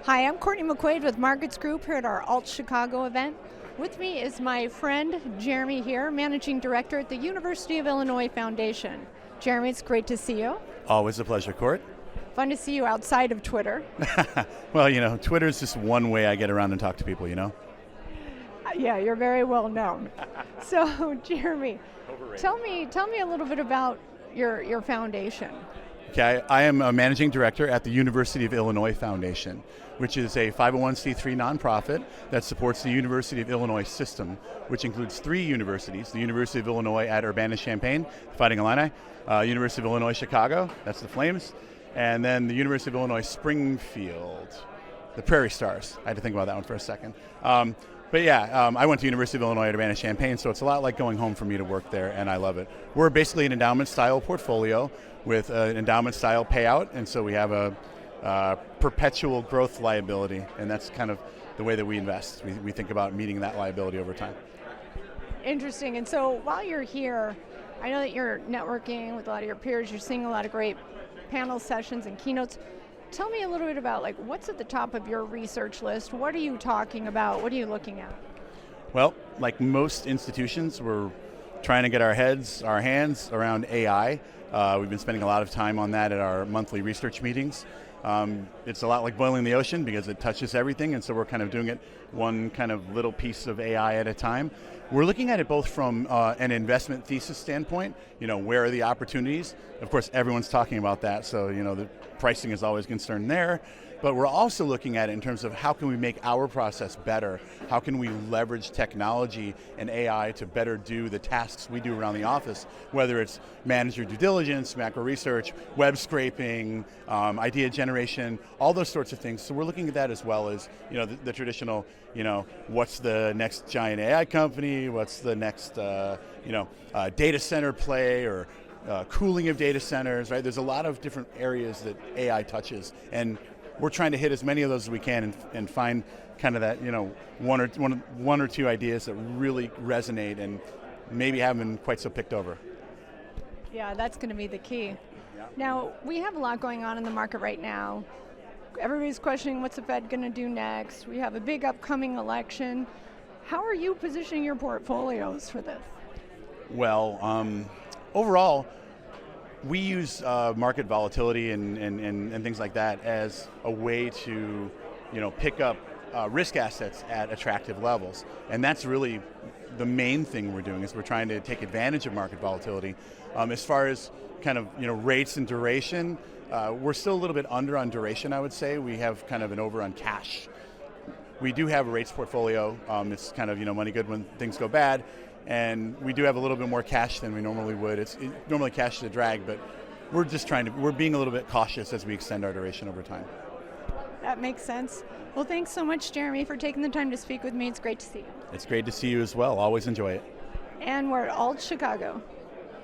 Hi, I'm Courtney McQuade with Markets Group here at our Alt Chicago event. With me is my friend Jeremy Heer, Managing Director at the University of Illinois Foundation. Jeremy, it's great to see you. Always a pleasure, Court. Fun to see you outside of Twitter. Well, Twitter is just one way I get around and talk to people, Yeah, you're very well known. So, Jeremy, tell me a little bit about your foundation. Okay, I am a Managing Director at the University of Illinois Foundation, which is a 501c3 nonprofit that supports the University of Illinois system, which includes 3 universities: the University of Illinois at Urbana-Champaign, the Fighting Illini, University of Illinois Chicago, that's the Flames, and then the University of Illinois Springfield, the Prairie Stars. I had to think about that one for a second. I went to University of Illinois at Urbana-Champaign, so it's a lot like going home for me to work there, and I love it. We're basically an endowment-style portfolio with an endowment-style payout, and so we have a perpetual growth liability, and that's kind of the way that we invest. We think about meeting that liability over time. Interesting. And so while you're here, I know that you're networking with a lot of your peers. You're seeing a lot of great panel sessions and keynotes. Tell me a little bit about what's at the top of your research list. What are you talking about? What are you looking at? Well, like most institutions, we're trying to get our hands around AI. We've been spending a lot of time on that at our monthly research meetings. It's a lot like boiling the ocean because it touches everything, and so we're kind of doing it one kind of little piece of AI at a time. We're looking at it both from an investment thesis standpoint, where are the opportunities? Of course, everyone's talking about that, so the pricing is always a concern there. But we're also looking at it in terms of how can we make our process better? How can we leverage technology and AI to better do the tasks we do around the office, whether it's manager due diligence, macro research, web scraping, idea generation, all those sorts of things. So we're looking at that as well as the traditional, what's the next giant AI company? What's the next data center play or cooling of data centers, right? There's a lot of different areas that AI touches, and we're trying to hit as many of those as we can and find kind of that, one or two ideas that really resonate and maybe haven't been quite so picked over. Yeah, that's going to be the key. Yeah. Now, we have a lot going on in the market right now. Everybody's questioning what's the Fed going to do next. We have a big upcoming election. How are you positioning your portfolios for this? Well, overall, we use market volatility and things like that as a way to, pick up risk assets at attractive levels, and that's really the main thing we're doing. Is we're trying to take advantage of market volatility. As far as kind of rates and duration, we're still a little bit under on duration. I would say we have kind of an over on cash. We do have a rates portfolio. It's kind of money good when things go bad. And we do have a little bit more cash than we normally would. Normally cash is a drag, but we're being a little bit cautious as we extend our duration over time. That makes sense. Well, thanks so much, Jeremy, for taking the time to speak with me. It's great to see you. It's great to see you as well. Always enjoy it. And we're at Alt Chicago.